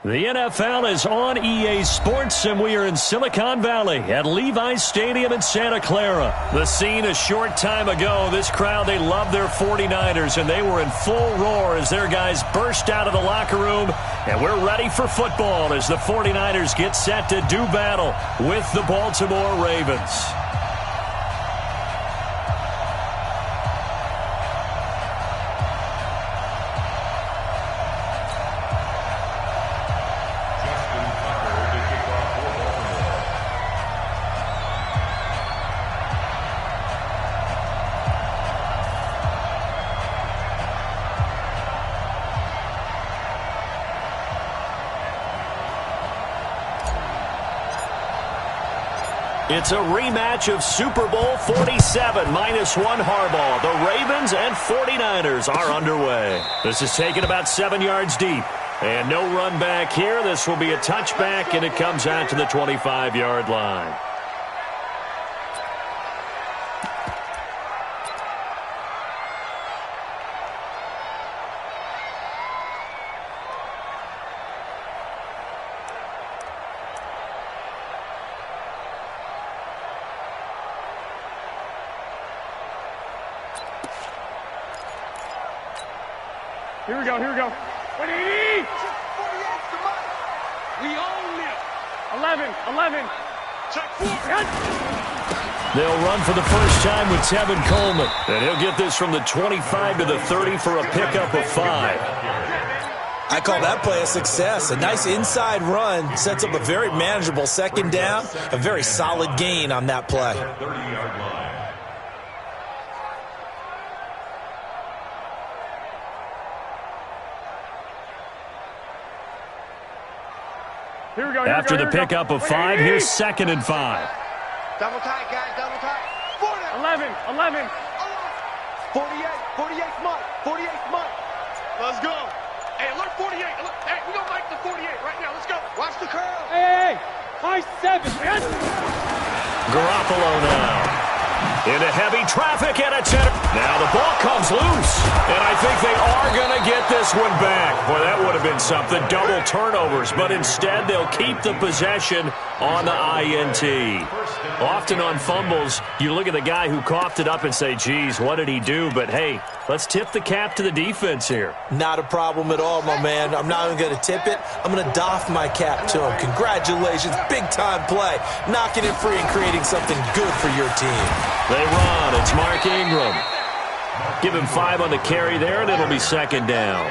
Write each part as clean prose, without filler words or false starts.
The NFL is on EA Sports, and we are in Silicon Valley at Levi's Stadium in Santa Clara. The scene a short time ago, this crowd, they love their 49ers, and they were in full roar as their guys burst out of the locker room. And we're ready for football as the 49ers get set to do battle with the Baltimore Ravens. It's a rematch of Super Bowl 47, -1 Harbaugh. The Ravens and 49ers are underway. This is taken about 7 yards deep. And no run back here. This will be a touchback, and it comes out to the 25-yard line. Here we go. 180! We own it. 11. Check 4. They'll run for the first time with Tevin Coleman. And he'll get this from the 25 to the 30 for a pickup of 5. I call that play a success. A nice inside run sets up a very manageable second down. A very solid gain on that play. After the pickup of 5, here's 2nd and 5. Double tight, guys, double tight. 11. 48 Mike. Let's go. Hey, alert 48. Hey, we're going to make the 48 right now. Let's go. Watch the curl. Hey. High 7. Garoppolo now. Into heavy traffic, and it's center. Now the ball comes loose, and I think they are going to get this one back. Boy, that would have been something. Double turnovers, but instead they'll keep the possession on the INT. Often on fumbles, you look at the guy who coughed it up and say, geez, what did he do? But, hey, let's tip the cap to the defense here. Not a problem at all, my man. I'm not even going to tip it. I'm going to doff my cap to him. Congratulations. Big-time play. Knocking it free and creating something good for your team. They run. It's Mark Ingram. Give him 5 on the carry there, and it'll be 2nd down.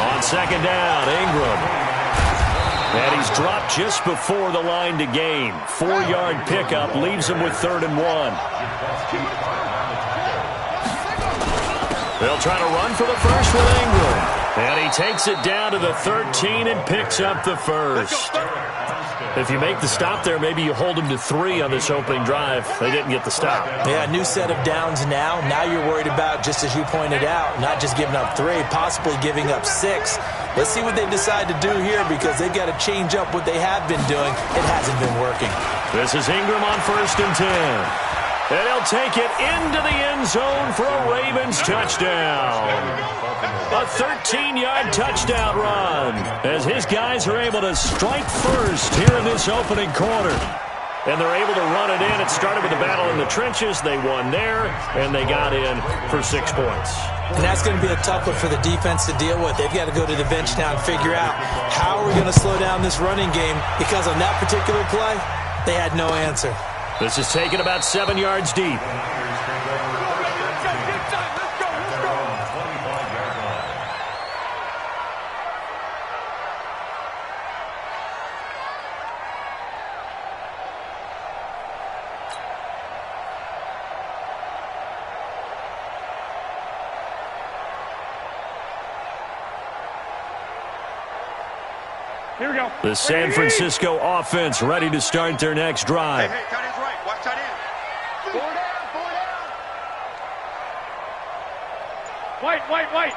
On 2nd down, Ingram. And he's dropped just before the line to gain. 4-yard pickup leaves him with 3rd and 1. They'll try to run for the first with Ingram. And he takes it down to the 13 and picks up the first. If you make the stop there, maybe you hold them to 3 on this opening drive. They didn't get the stop. Yeah, new set of downs now. Now you're worried about, just as you pointed out, not just giving up 3, possibly giving up 6. Let's see what they decide to do here, because they've got to change up what they have been doing. It hasn't been working. This is Ingram on 1st and 10. And he'll take it into the end zone for a Ravens touchdown. A 13-yard touchdown run as his guys are able to strike first here in this opening quarter. And they're able to run it in. It started with a battle in the trenches. They won there, and they got in for 6 points. And that's going to be a tough one for the defense to deal with. They've got to go to the bench now and figure out how are we going to slow down this running game, because on that particular play, they had no answer. This is taken about 7 yards deep. Here we go. The San Francisco offense ready to start their next drive. Hey, tight end's right. Watch tight end. 4 down. White.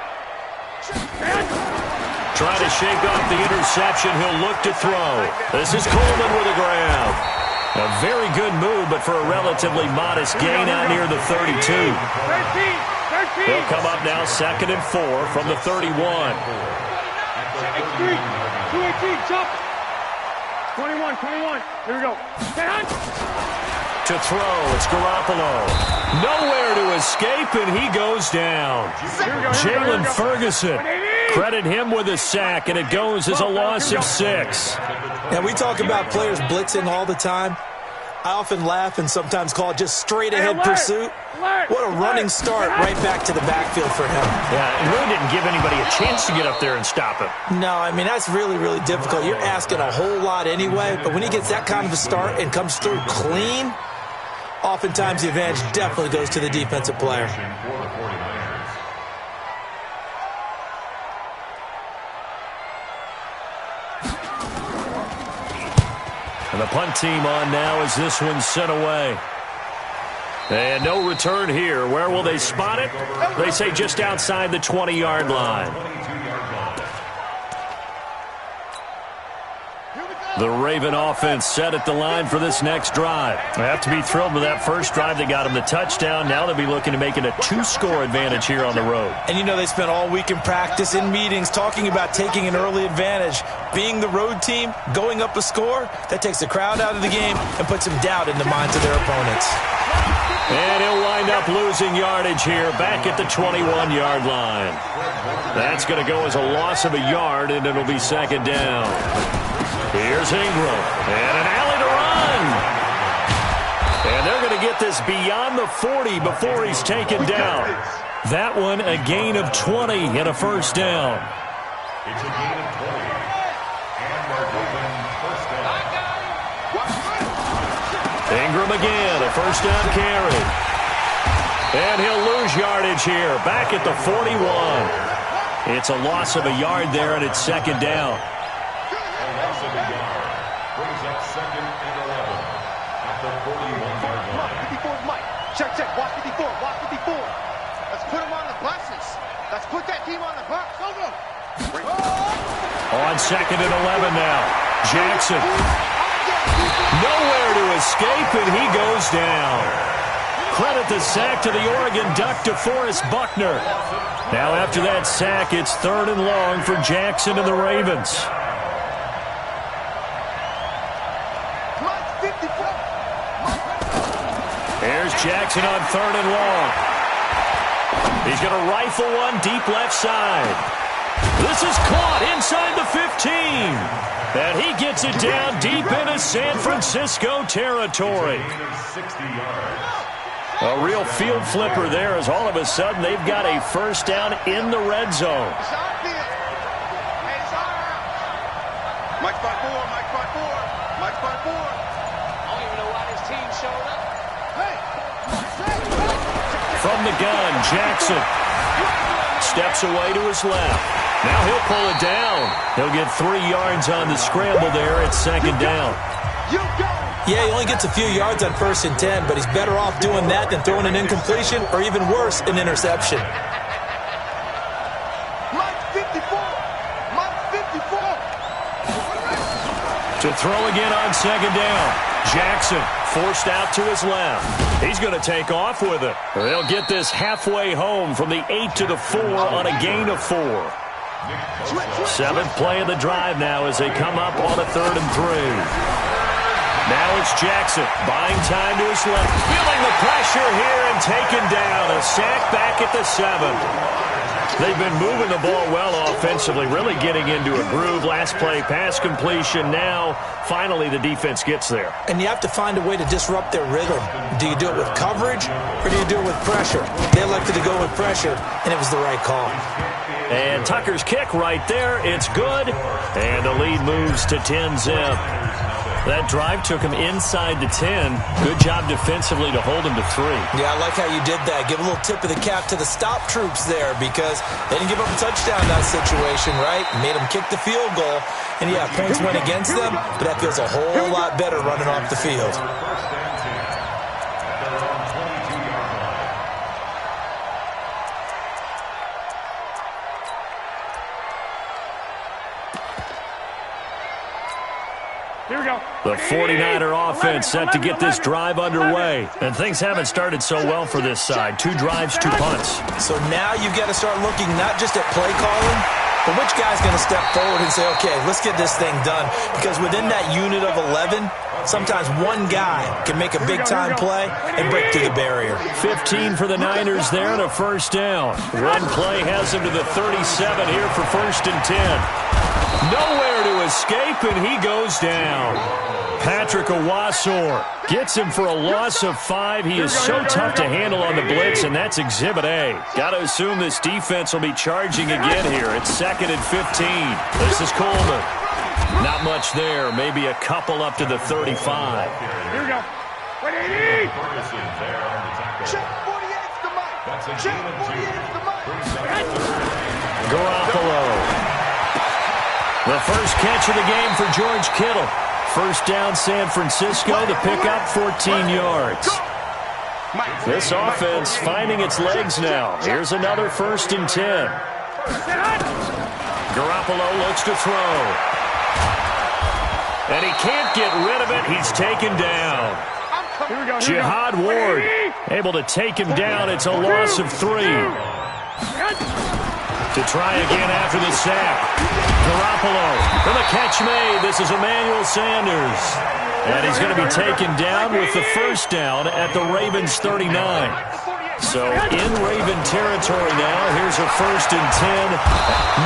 Trying to shake off the interception. He'll look to throw. This is Coleman with a grab. A very good move, but for a relatively modest gain out near the 32. 13. They'll come up now 2nd and 4 from the 31. 218, jump. 21. Here we go. To throw, it's Garoppolo. Nowhere to escape, and he goes down. Jalen Ferguson. Credit him with a sack, and it goes as a loss of 6. And we talk about players blitzing all the time. I often laugh and sometimes call it just straight-ahead pursuit. What a running start right back to the backfield for him. Yeah, it really didn't give anybody a chance to get up there and stop him. No, I mean, that's really, really difficult. You're asking a whole lot anyway, but when he gets that kind of a start and comes through clean, oftentimes the advantage definitely goes to the defensive player. And the punt team on now as this one's sent away. And no return here. Where will they spot it? They say just outside the 20-yard line. The Raven offense set at the line for this next drive. They have to be thrilled with that first drive that got them the touchdown. Now they'll be looking to make it a 2-score advantage here on the road. And you know they spent all week in practice, in meetings, talking about taking an early advantage. Being the road team, going up a score, that takes the crowd out of the game and puts some doubt in the minds of their opponents. And he'll wind up losing yardage here back at the 21-yard line. That's going to go as a loss of a yard, and it'll be 2nd down. Here's Ingram, and an alley to run. And they're going to get this beyond the 40 before he's taken down. That one a gain of 20 and a first down. It's a gain of 20. And they're moving first down. Ingram again, a first down carry. And he'll lose yardage here, back at the 41. It's a loss of a yard there, and it's 2nd down. Loss of a yard brings up 2nd and 11 at the 41-yard line. 54 Mike. Check. Watch 54. Let's put him on the buses. Let's put that team on the bus. Go. On 2nd and 11 now. Jackson. Nowhere to escape, and he goes down. Credit the sack to the Oregon Duck, DeForest Buckner. Now after that sack, it's 3rd and long for Jackson and the Ravens. Here's Jackson on 3rd and long. He's going to rifle one deep left side. This is caught inside the 15. And he gets it down deep into San Francisco territory. A real field flipper there as all of a sudden they've got a first down in the red zone. Mike's by 4. I don't even know why this team showed up. From the gun, Jackson steps away to his left. Now he'll pull it down. He'll get 3 yards on the scramble there at 2nd down. Yeah, he only gets a few yards on 1st and 10, but he's better off doing that than throwing an incompletion or even worse, an interception. Mike 54. To throw again on 2nd down. Jackson forced out to his left. He's going to take off with it. They'll get this halfway home from the 8 to the 4 on a gain of 4. 7th play of the drive now as they come up on a 3rd and 3. Now it's Jackson buying time to his left. Feeling the pressure here and taken down. A sack back at the 7. They've been moving the ball well offensively, really getting into a groove. Last play, pass completion. Now, finally, the defense gets there. And you have to find a way to disrupt their rhythm. Do you do it with coverage or do you do it with pressure? They elected to go with pressure, and it was the right call. And Tucker's kick right there. It's good. And the lead moves to 10-zip. That drive took him inside the 10. Good job defensively to hold him to 3. Yeah, I like how you did that. Give a little tip of the cap to the stop troops there because they didn't give up a touchdown in that situation, right? Made them kick the field goal. And, yeah, points went against them, but that feels a whole lot better running off the field. Here we go. The 49er offense set to get this drive underway. And things haven't started so well for this side. 2 drives, 2 punts. So now you've got to start looking not just at play calling, but which guy's going to step forward and say, okay, let's get this thing done. Because within that unit of 11, sometimes one guy can make a big-time play and break through the barrier. 15 for the Niners there and a first down. One play has him to the 37 here for 1st and 10. Nowhere to escape, and he goes down. Patrick Owasor gets him for a loss of 5. He is so tough to handle on the blitz, and that's Exhibit A. Got to assume this defense will be charging again here. It's 2nd and 15. This is Coleman. Not much there. Maybe a couple up to the 35. Here we go. 180. Check 48's the mic. Check 48's the mic. Garoppolo. The first catch of the game for George Kittle. First down, San Francisco. The pickup, 14 yards. This offense finding its legs now. Here's another 1st and 10. Garoppolo looks to throw. And he can't get rid of it. He's taken down. Jihad Ward able to take him down. It's a loss of 3. To try again after the sack. Garoppolo for the catch made. This is Emmanuel Sanders. And he's going to be taken down with the first down at the Ravens 39. So in Raven territory now. Here's a 1st and 10.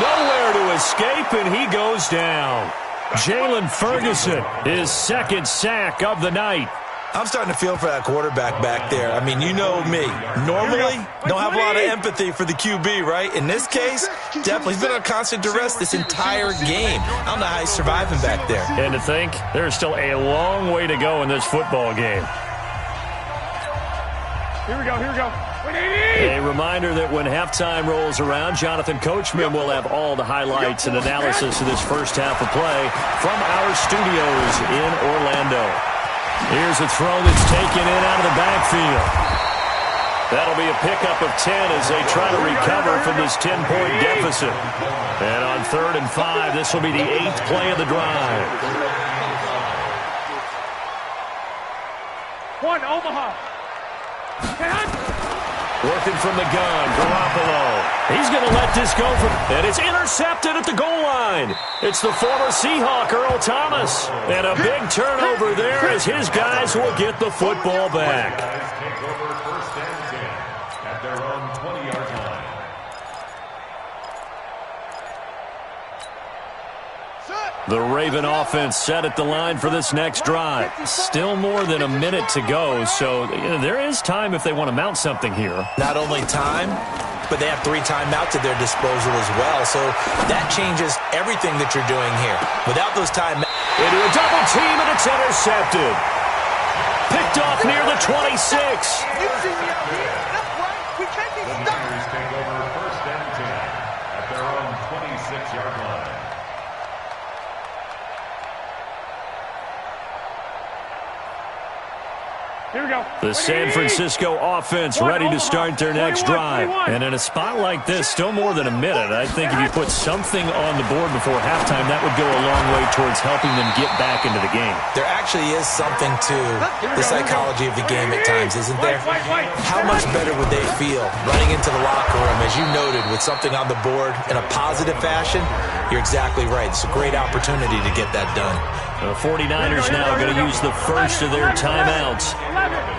Nowhere to escape, and he goes down. Jalen Ferguson, his 2nd sack of the night. I'm starting to feel for that quarterback back there. I mean, you know me. Normally, don't have a lot of empathy for the QB, right? In this case, definitely. He's been on constant duress this entire game. I don't know how he's surviving back there. And to think, there's still a long way to go in this football game. Here we go, here we go. A reminder that when halftime rolls around, Jonathan Coachman will have all the highlights and analysis of this first half of play from our studios in Orlando. Here's a throw that's taken in out of the backfield. That'll be a pickup of 10 as they try to recover from this 10-point deficit. And on 3rd and 5, this will be the 8th play of the drive. 1, Omaha. Working from the gun, Garoppolo. He's going to let this go and it's intercepted at the goal line. It's the former Seahawk, Earl Thomas. And a big turnover there as his guys will get the football back. Take over 1st and 10 at their own 20-yard line. The Raven offense set at the line for this next drive. Still more than a minute to go, so there is time if they want to mount something here. Not only time, but they have 3 timeouts at their disposal as well, so that changes everything that you're doing here. Without those timeouts... Into a double team, and it's intercepted. Picked off near the 26. You see me out here? That's right. We can't be The stopped. Niners take over 1st and 10 at their own 26-yard line. Here we go. The San Francisco offense ready to start their next drive. And in a spot like this, still more than a minute, I think if you put something on the board before halftime, that would go a long way towards helping them get back into the game. There actually is something to the psychology of the game at times, isn't there? How much better would they feel running into the locker room, as you noted, with something on the board in a positive fashion? You're exactly right. It's a great opportunity to get that done. The 49ers now going to use the first of their timeouts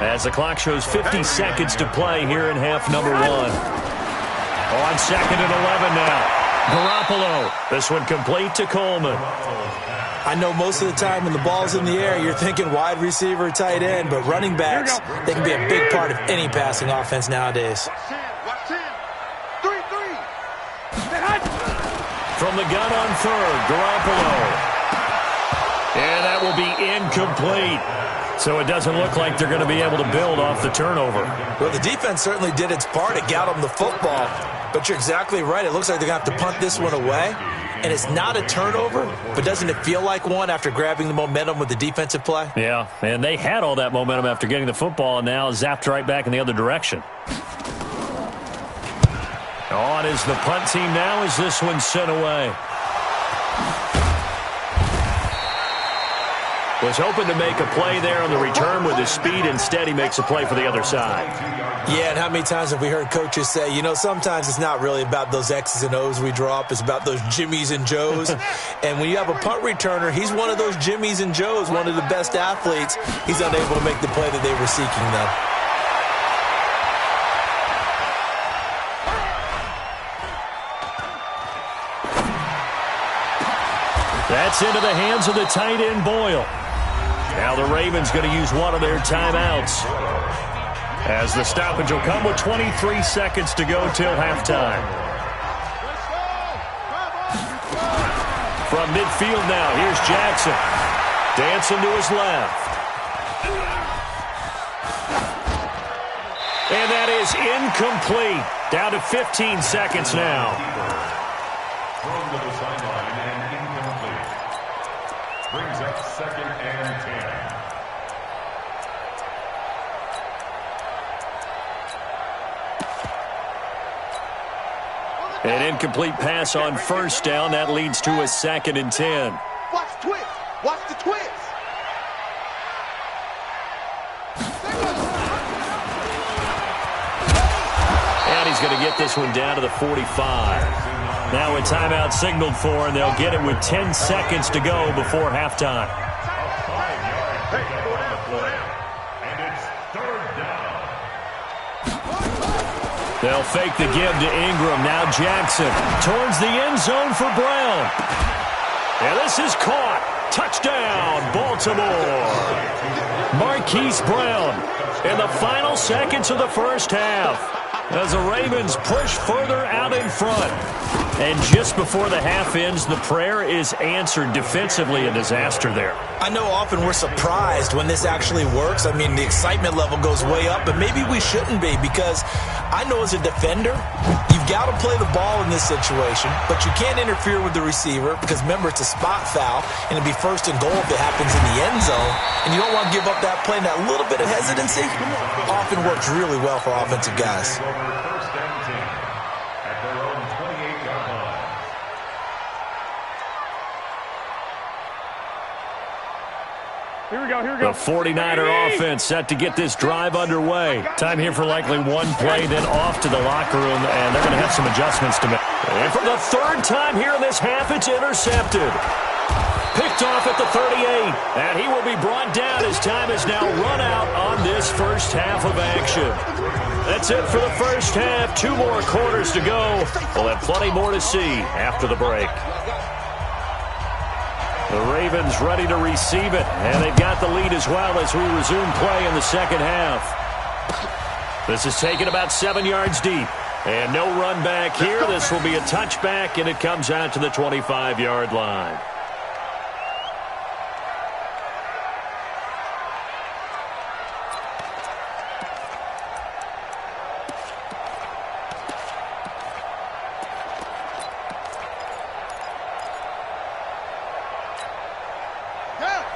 as the clock shows 50 seconds to play here in half number 1. On 2nd and 11 now. Garoppolo. This one complete to Coleman. I know most of the time when the ball's in the air, you're thinking wide receiver, tight end, but running backs, they can be a big part of any passing offense nowadays. Watch 10. 3-3. From the gun on 3rd, Garoppolo. And that will be incomplete. So it doesn't look like they're going to be able to build off the turnover. Well, the defense certainly did its part. It got them the football. But you're exactly right. It looks like they're going to have to punt this one away. And it's not a turnover, but doesn't it feel like one after grabbing the momentum with the defensive play? Yeah, and they had all that momentum after getting the football and now zapped right back in the other direction. On is the punt team now as this one's sent away. Was hoping to make a play there on the return with his speed. Instead, he makes a play for the other side. Yeah, and how many times have we heard coaches say, you know, sometimes it's not really about those X's and O's we drop. It's about those Jimmies and Joes. And when you have a punt returner, he's one of those Jimmies and Joes, one of the best athletes. He's unable to make the play that they were seeking, though. That's into the hands of the tight end, Boyle. Now the Ravens going to use one of their timeouts, as the stoppage will come with 23 seconds to go till halftime. From midfield now, here's Jackson. Dancing to his left. And that is incomplete. Down to 15 seconds now. Thrown to the sideline and incomplete. Brings up 2nd and 10. An incomplete pass on first down. That leads to a 2nd and 10. Watch twist. Watch the twist. And he's going to get this one down to the 45. Now a timeout signaled for, and they'll get it with 10 seconds to go before halftime. And it's 3rd down. They'll fake the give to Ingram. Now Jackson towards the end zone for Brown. And this is caught. Touchdown, Baltimore. Marquise Brown in the final seconds of the first half, as the Ravens push further out in front. And just before the half ends, the prayer is answered. Defensively, a disaster there. I know often we're surprised when this actually works. I mean, the excitement level goes way up, but maybe we shouldn't be, because I know as a defender, you've got to play the ball in this situation, but you can't interfere with the receiver because, remember, it's a spot foul, and it'd be 1st and goal if it happens in the end zone, and you don't want to give up that play. And that little bit of hesitancy often works really well for offensive guys. Over 1st and 10 at their own 28-yard line. Here we go, here we go. The 49er offense set to get this drive underway. Time here for likely one play, then off to the locker room, and they're going to have some adjustments to make. And for the 3rd time here in this half, it's intercepted. Picked off at the 38, and he will be brought down as time is now run out on this first half of action. That's it for the first half. 2 more quarters to go. We'll have plenty more to see after the break. The Ravens ready to receive it, and they've got the lead as well as we resume play in the second half. This is taken about 7 yards deep, and no run back here. This will be a touchback, and it comes out to the 25-yard line.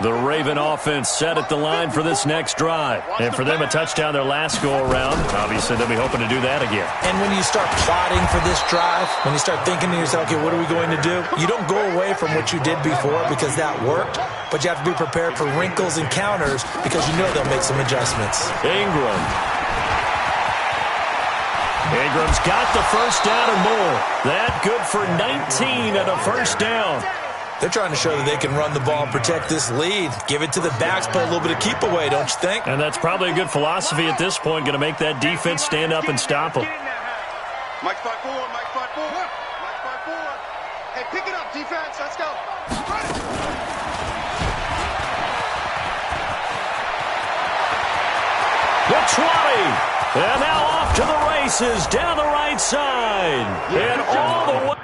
The Raven offense set at the line for this next drive. And for them, a touchdown their last go-around. Obviously, they'll be hoping to do that again. And when you start plotting for this drive, when you start thinking to yourself, okay, what are we going to do? You don't go away from what you did before because that worked, but you have to be prepared for wrinkles and counters because you know they'll make some adjustments. Ingram's got the first down and more. That good for 19 and a first down. They're trying to show that they can run the ball and protect this lead. Give it to the backs, play a little bit of keep away, don't you think? And that's probably a good philosophy at this point, going to make that defense stand up and stop them. Mike 5-4, Mike 5-4, Mike 5-4. Hey, pick it up, defense. Let's go. The 20. And now off to the races down the right side. And all the way